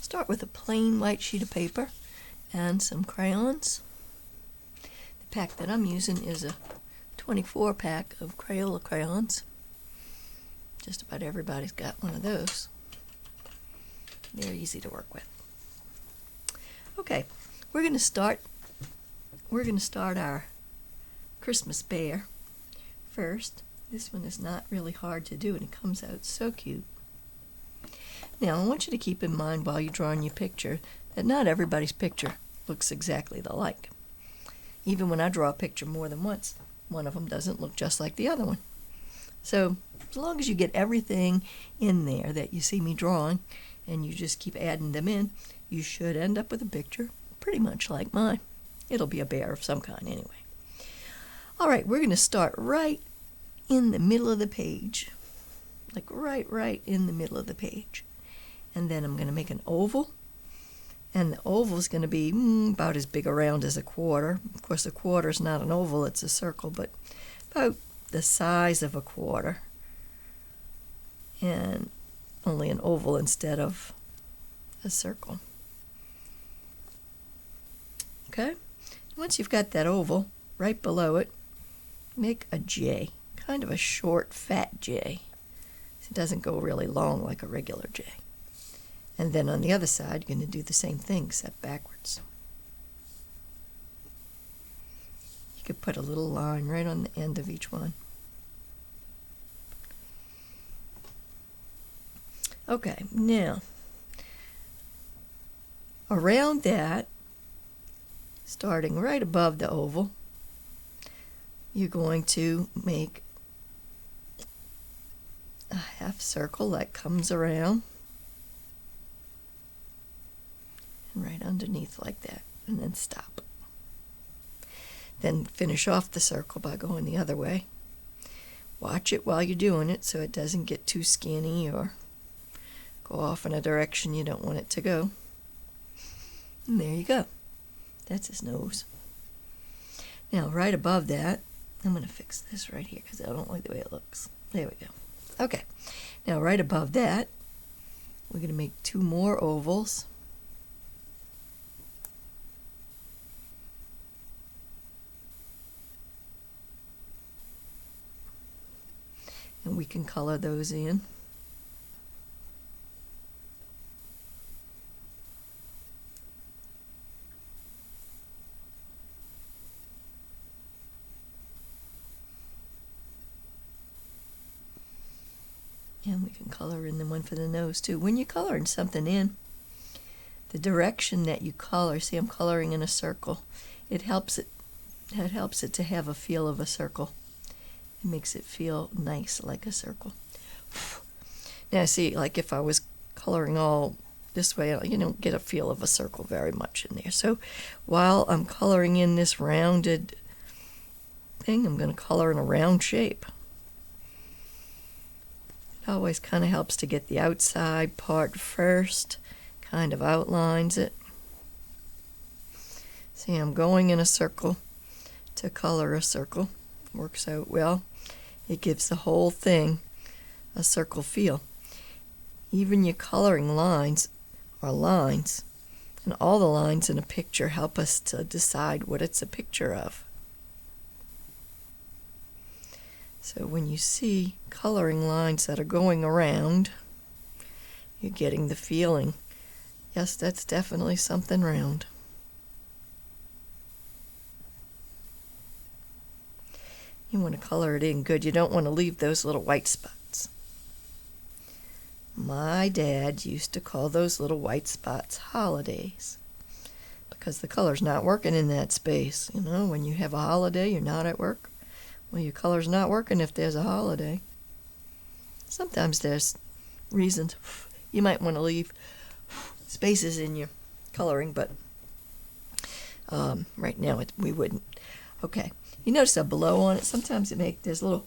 Start with a plain white sheet of paper and some crayons. The pack that I'm using is a 24 pack of Crayola crayons. Just about everybody's got one of those. They're easy to work with. Okay, we're going to start our Christmas bear first. This one is not really hard to do and it comes out so cute. Now I want you to keep in mind while you're drawing your picture that not everybody's picture looks exactly alike. Even when I draw a picture more than once, one of them doesn't look just like the other one. So as long as you get everything in there that you see me drawing and you just keep adding them in, you should end up with a picture pretty much like mine. It'll be a bear of some kind anyway. All right, we're going to start right in the middle of the page, like right in the middle of the page. And then I'm going to make an oval, and the oval is going to be about as big around as a quarter. Of course, a quarter is not an oval, it's a circle, but about the size of a quarter, and only an oval instead of a circle. Okay? Once you've got that oval, right below it, make a J, kind of a short, fat J. It doesn't go really long like a regular J. And then on the other side, you're going to do the same thing, except backwards. You could put a little line right on the end of each one. Okay, now, around that, starting right above the oval, you're going to make a half circle that comes around and right underneath like that, and then stop. Then finish off the circle by going the other way. Watch it while you're doing it so it doesn't get too skinny or go off in a direction you don't want it to go. And there you go. That's his nose. Now right above that, I'm going to fix this right here because I don't like the way it looks. There we go. Okay. Now right above that, we're going to make two more ovals. And we can color those in. And we can color in the one for the nose too. When you're coloring something in, the direction that you color, see I'm coloring in a circle, it helps it to have a feel of a circle. It makes it feel nice like a circle. Now see, like if I was coloring all this way, you don't get a feel of a circle very much in there. So while I'm coloring in this rounded thing, I'm going to color in a round shape. It always kind of helps to get the outside part first, kind of outlines it. See, I'm going in a circle to color a circle. Works out well. It gives the whole thing a circle feel. Even your coloring lines are lines, and all the lines in a picture help us to decide what it's a picture of. So when you see coloring lines that are going around, you're getting the feeling, yes, that's definitely something round. You want to color it in good. You don't want to leave those little white spots. My dad used to call those little white spots holidays because the color's not working in that space. You know, when you have a holiday, you're not at work. Well, your color's not working if there's a holiday. Sometimes there's reasons you might want to leave spaces in your coloring, but right now we wouldn't. Okay. You notice a blow on it. Sometimes there's little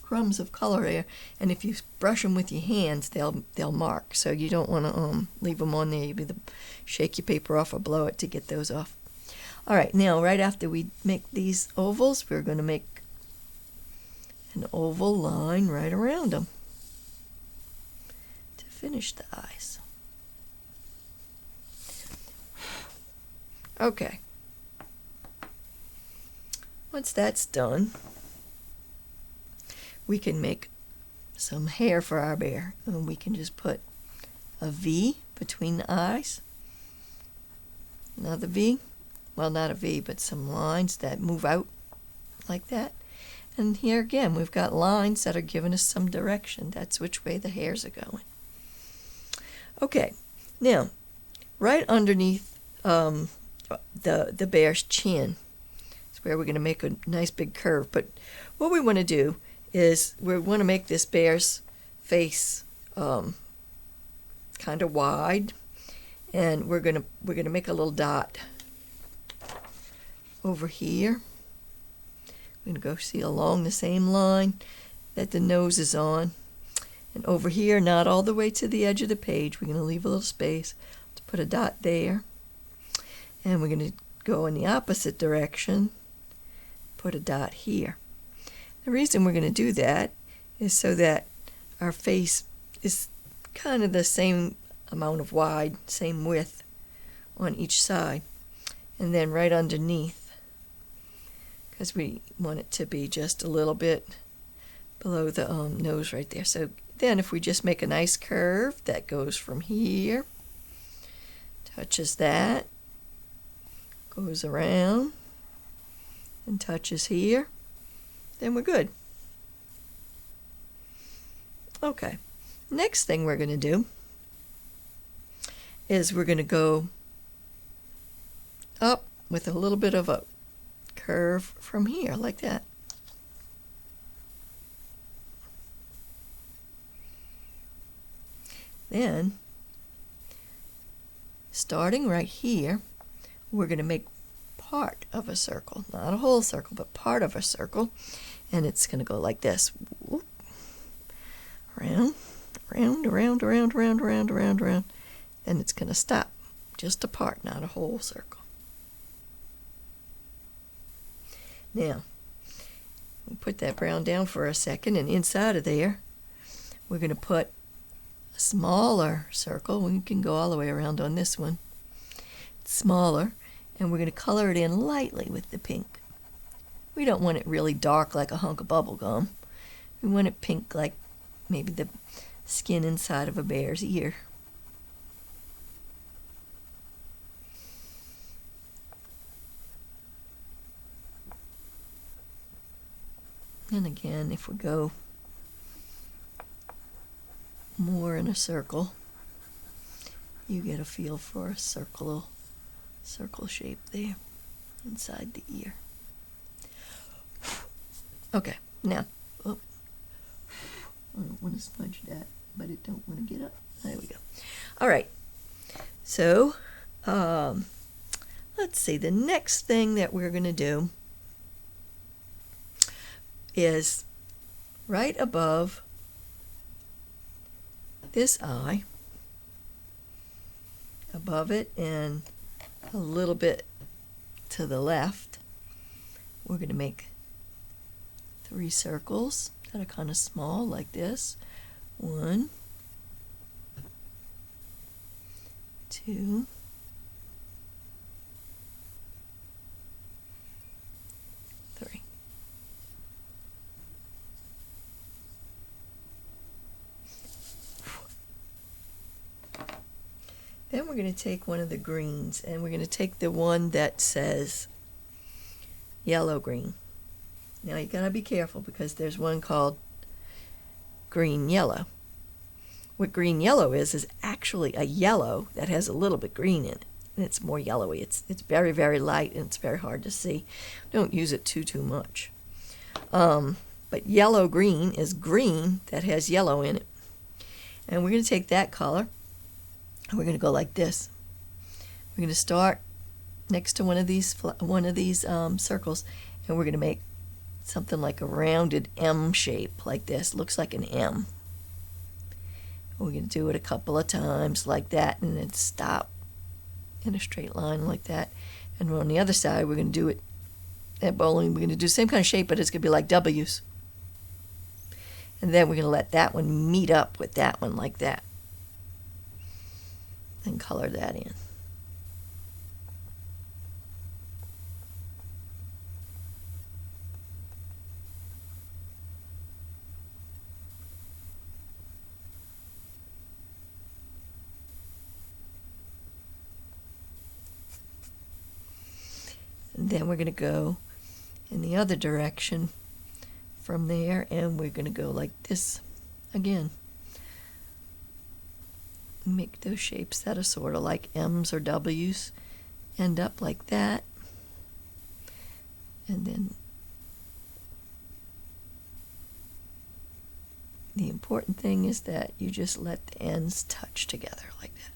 crumbs of color there, and if you brush them with your hands, they'll mark. So you don't want to leave them on there. You either shake your paper off or blow it to get those off. All right, now right after we make these ovals, we're going to make an oval line right around them to finish the eyes. Okay. Once that's done, we can make some hair for our bear. And we can just put a V between the eyes. Another V. Well, not a V, but some lines that move out like that. And here again, we've got lines that are giving us some direction. That's which way the hairs are going. Okay, now, right underneath the bear's chin is where we're going to make a nice big curve. But what we want to do is we want to make this bear's face kind of wide, and we're gonna make a little dot over here. We're going to go see along the same line that the nose is on. And over here, not all the way to the edge of the page, we're going to leave a little space to put a dot there. And we're going to go in the opposite direction, put a dot here. The reason we're going to do that is so that our face is kind of the same amount of wide, same width on each side. And then right underneath, because we want it to be just a little bit below the nose right there. So then if we just make a nice curve that goes from here, touches that, goes around, and touches here, then we're good. Okay, next thing we're going to do is we're going to go up with a little bit of a curve from here, like that. Then, starting right here, we're going to make part of a circle. Not a whole circle, but part of a circle. And it's going to go like this. Whoop. Around, around, around, around, around, around, around, around. And it's going to stop. Just a part, not a whole circle. Now, we put that brown down for a second, and inside of there, we're going to put a smaller circle. We can go all the way around on this one. It's smaller, and we're going to color it in lightly with the pink. We don't want it really dark like a hunk of bubble gum. We want it pink like maybe the skin inside of a bear's ear. And again, if we go more in a circle, you get a feel for a circle shape there inside the ear. Okay, now, I don't want to smudge that, but it don't want to get up. There we go. All right, so let's see, the next thing that we're going to do is right above this eye, above it and a little bit to the left, we're going to make 3 circles that are kind of small like this. 1, 2, 3. Then we're going to take one of the greens, and we're going to take the one that says yellow green. Now you got to be careful because there's one called green yellow. What green yellow is actually a yellow that has a little bit green in it, and it's more yellowy. It's very, very light, and it's very hard to see. Don't use it too much. But yellow green is green that has yellow in it. And we're going to take that color, and we're going to go like this. We're going to start next to one of these circles, and we're going to make something like a rounded M shape like this. Looks like an M. We're going to do it a couple of times like that, and then stop in a straight line like that. And on the other side, we're going to do it at bowling. We're going to do the same kind of shape, but it's going to be like W's. And then we're going to let that one meet up with that one like that. And color that in. And then we're going to go in the other direction from there, and we're going to go like this again. Make those shapes that are sort of like M's or W's end up like that. And then the important thing is that you just let the ends touch together like that.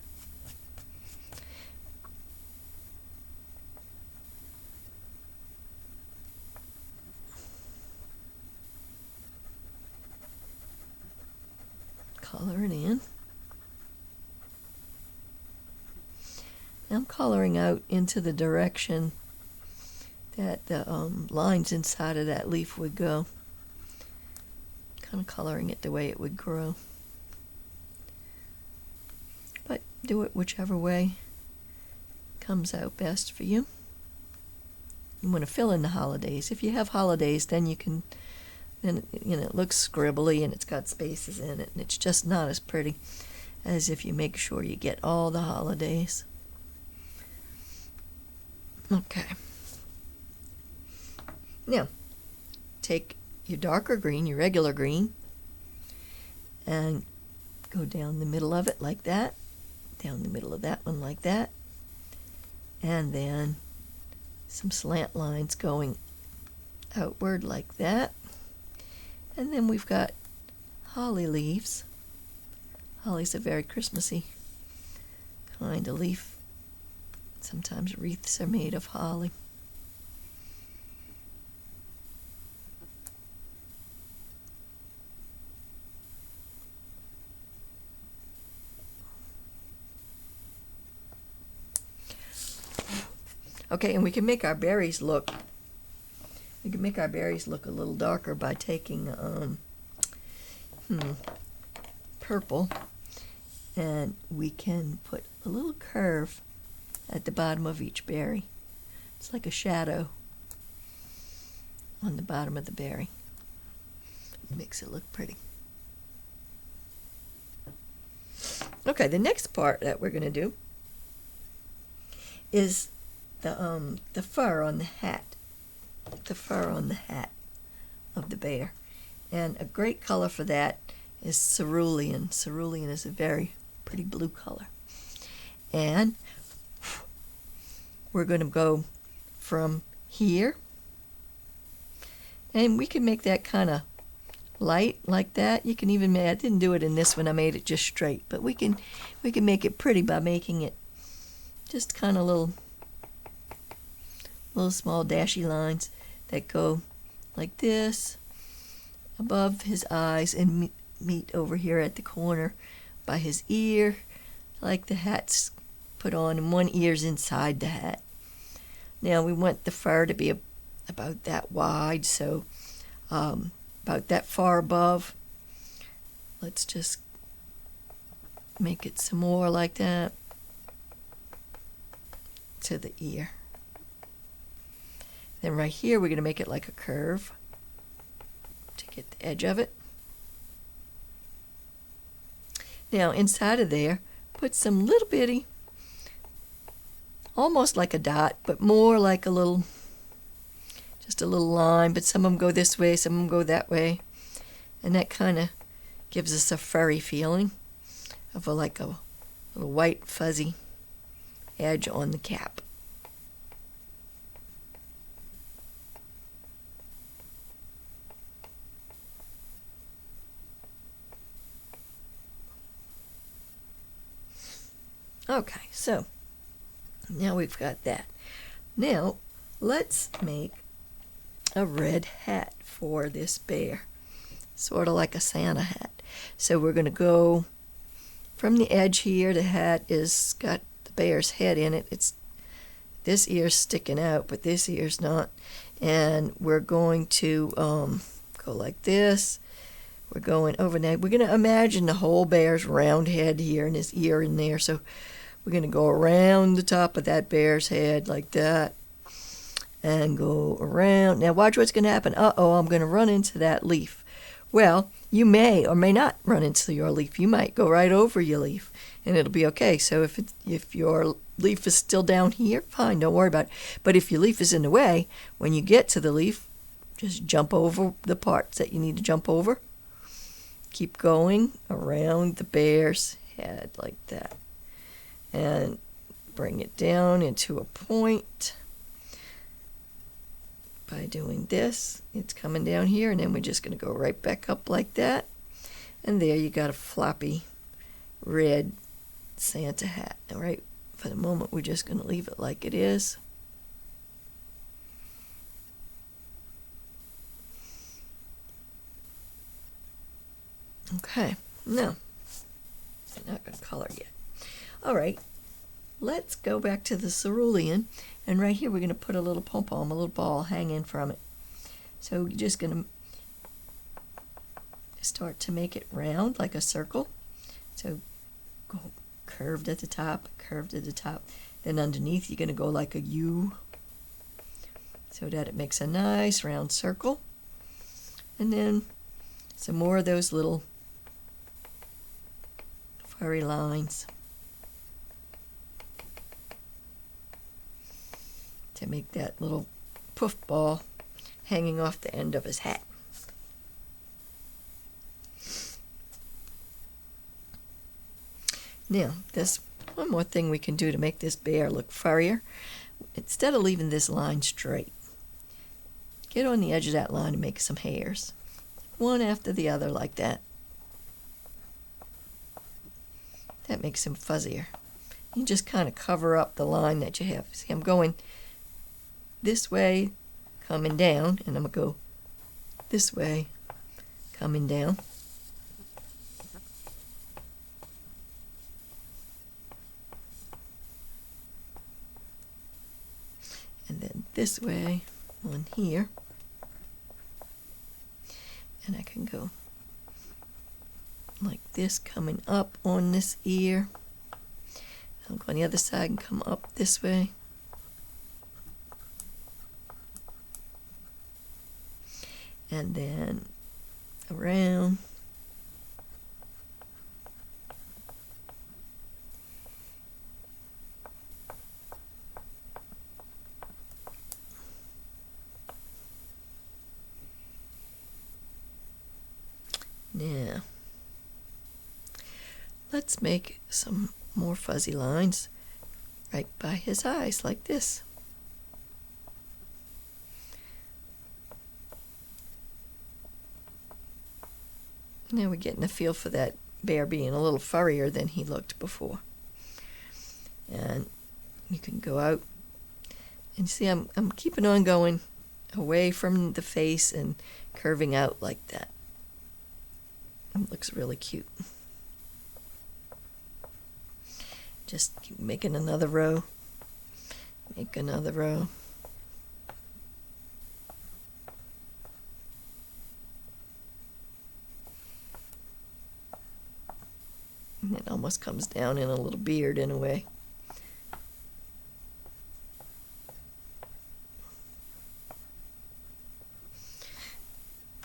Color it in. I'm coloring out into the direction that the lines inside of that leaf would go. Kind of coloring it the way it would grow. But do it whichever way comes out best for you. You want to fill in the holidays. If you have holidays, then you can, then it looks scribbly and it's got spaces in it, and it's just not as pretty as if you make sure you get all the holidays. Okay. Now, take your darker green, your regular green, and go down the middle of it like that, down the middle of that one like that, and then some slant lines going outward like that. And then we've got holly leaves. Holly's a very Christmassy kind of leaf. Sometimes wreaths are made of holly. Okay, and we can make our berries look a little darker by taking purple, and we can put a little curve at the bottom of each berry. It's like a shadow on the bottom of the berry. It makes it look pretty. Okay, the next part that we're going to do is the fur on the hat. The fur on the hat of the bear. And a great color for that is cerulean. Cerulean is a very pretty blue color. And we're going to go from here, and we can make that kind of light like that. You can even I didn't do it in this one, I made it just straight, but we can make it pretty by making it just kind of little small dashy lines that go like this above his eyes and meet over here at the corner by his ear, like the hat's put on, and one ear's inside the hat. Now we want the fur to be about that wide, so about that far above. Let's just make it some more like that to the ear. Then right here we're going to make it like a curve to get the edge of it. Now inside of there, put some little bitty, almost like a dot, but more like just a little line, but some of them go this way, some of them go that way. And that kind of gives us a furry feeling of like a little white fuzzy edge on the cap. Okay, so now we've got that. Now let's make a red hat for this bear, sort of like a Santa hat. So we're going to go from the edge here. The hat is got the bear's head in it. This ear's sticking out, but this ear's not. And we're going to go like this. We're going over now. We're going to imagine the whole bear's round head here and his ear in there. So we're going to go around the top of that bear's head like that and go around. Now watch what's going to happen. Uh-oh, I'm going to run into that leaf Well, you may or may not run into your leaf. You might go right over your leaf, and it'll be okay. So if your leaf is still down here, fine, don't worry about it. But if your leaf is in the way, when you get to the leaf, just jump over the parts that you need to jump over. Keep going around the bear's head like that. And bring it down into a point. By doing this, it's coming down here, and then we're just going to go right back up like that. And there you got a floppy red Santa hat. All right, for the moment, we're just going to leave it like it is. Okay, now, I'm not going to color yet. All right, let's go back to the cerulean, and right here we're going to put a little pom-pom, a little ball hanging from it. So you're just going to start to make it round like a circle. So go curved at the top, curved at the top. Then underneath you're going to go like a U so that it makes a nice round circle. And then some more of those little furry lines to make that little poof ball hanging off the end of his hat. Now, there's one more thing we can do to make this bear look furrier. Instead of leaving this line straight, get on the edge of that line and make some hairs. One after the other like that. That makes him fuzzier. You just kind of cover up the line that you have. See, I'm going this way, coming down, and I'm going to go this way, coming down. And then this way on here. And I can go like this, coming up on this ear. I'll go on the other side and come up this way. And then around. Now, let's make some more fuzzy lines right by his eyes like this. Now we're getting a feel for that bear being a little furrier than he looked before. And you can go out and see I'm keeping on going away from the face and curving out like that. It looks really cute. Just keep making another row. Make another row. And it almost comes down in a little beard in a way.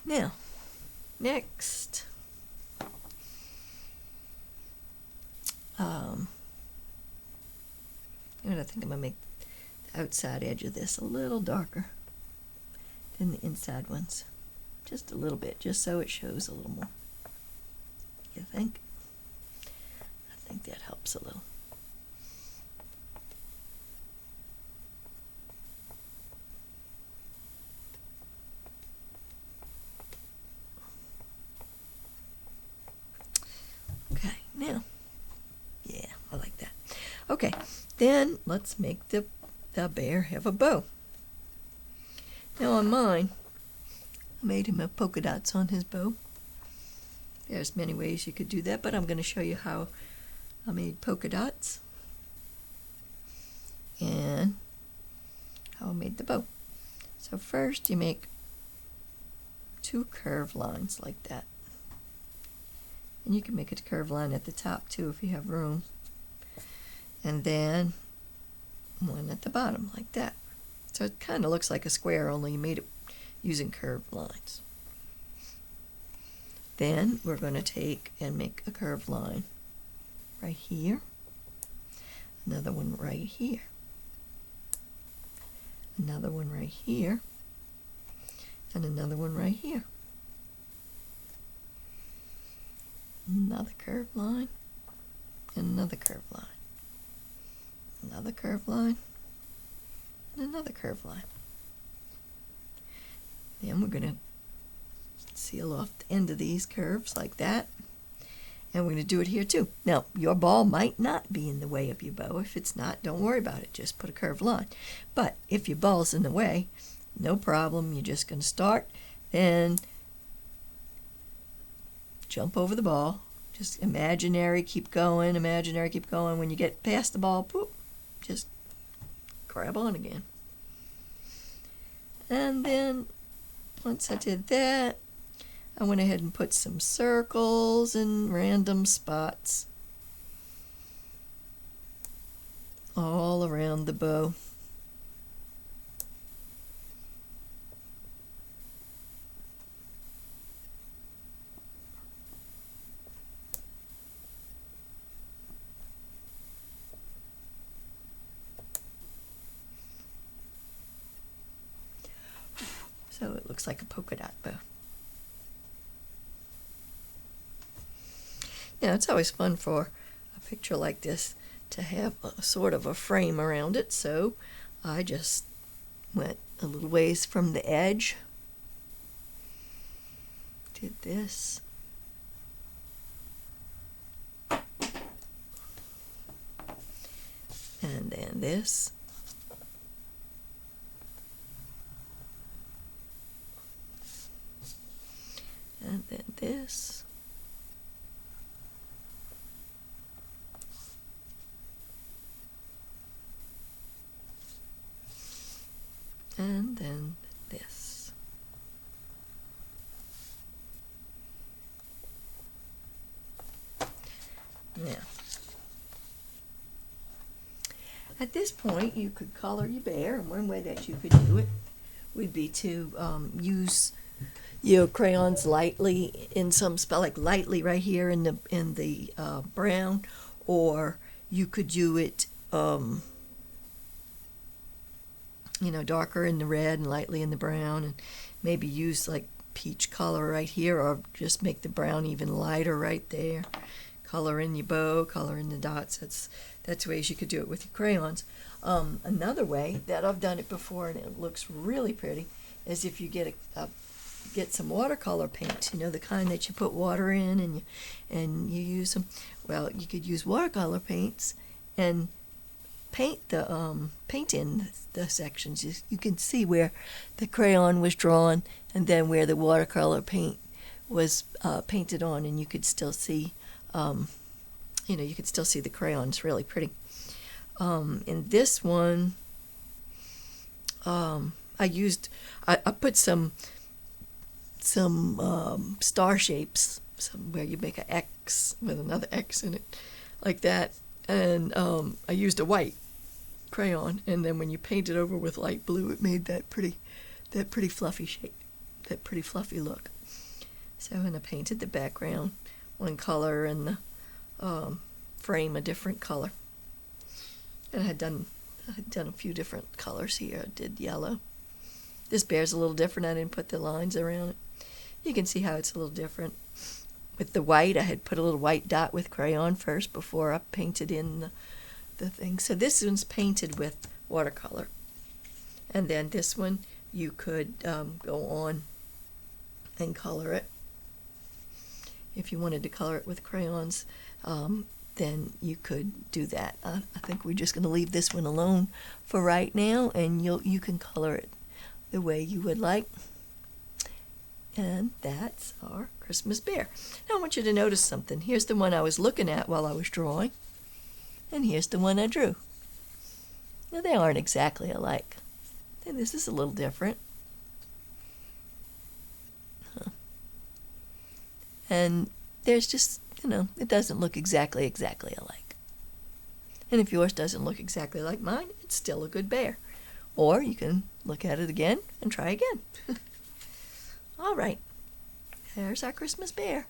Now, next. I think I'm going to make the outside edge of this a little darker than the inside ones. Just a little bit, just so it shows a little more. You think? I think that helps a little. Okay, now, yeah, I like that. Okay, then let's make the bear have a bow. Now on mine, I made him have polka dots on his bow. There's many ways you could do that, but I'm going to show you how I made polka dots and how I made the bow. So first you make 2 curved lines like that. And you can make a curved line at the top too if you have room. And then one at the bottom like that. So it kind of looks like a square, only you made it using curved lines. Then we're going to take and make a curved line right here, another one right here, another one right here, and another one right here. Another curved line, and another curved line, another curved line, and another curved line. Then we're going to seal off the end of these curves like that. And we're going to do it here too. Now, your ball might not be in the way of your bow. If it's not, don't worry about it. Just put a curved line. But if your ball's in the way, no problem. You're just going to start and jump over the ball. Just imaginary, keep going, imaginary, keep going. When you get past the ball, poop, just grab on again. And then once I did that, I went ahead and put some circles in random spots all around the bow. So it looks like a polka dot bow. Now, it's always fun for a picture like this to have a sort of a frame around it, so I just went a little ways from the edge, did this, and then this, and then this, and then this. Now, at this point, you could color your bear, and one way that you could do it would be to use your crayons lightly in some spot, like lightly right here in the brown, or you could do it darker in the red and lightly in the brown, and maybe use like peach color right here, or just make the brown even lighter right there. Color in your bow, color in the dots. That's ways you could do it with your crayons. Another way that I've done it before, and it looks really pretty, is if you get some watercolor paint, the kind that you put water in and you use them. Well, you could use watercolor paints and paint in the sections. You can see where the crayon was drawn and then where the watercolor paint was painted on, and you could still see the crayons really pretty. In this one, I put some star shapes, where you make an X with another X in it, like that, and I used a white crayon, and then when you paint it over with light blue, it made that pretty fluffy shape, that pretty fluffy look. So, and I painted the background one color and the frame a different color. And I had done a few different colors here. I did yellow. This bear's a little different. I didn't put the lines around it. You can see how it's a little different. With the white, I had put a little white dot with crayon first before I painted in the thing. So this one's painted with watercolor. And then this one, you could go on and color it. If you wanted to color it with crayons, then you could do that. I think we're just going to leave this one alone for right now, and you can color it the way you would like. And that's our Christmas bear. Now I want you to notice something. Here's the one I was looking at while I was drawing, and here's the one I drew. Now they aren't exactly alike. And this is a little different. And there's just, it doesn't look exactly alike. And if yours doesn't look exactly like mine, it's still a good bear. Or you can look at it again and try again. All right. There's our Christmas bear.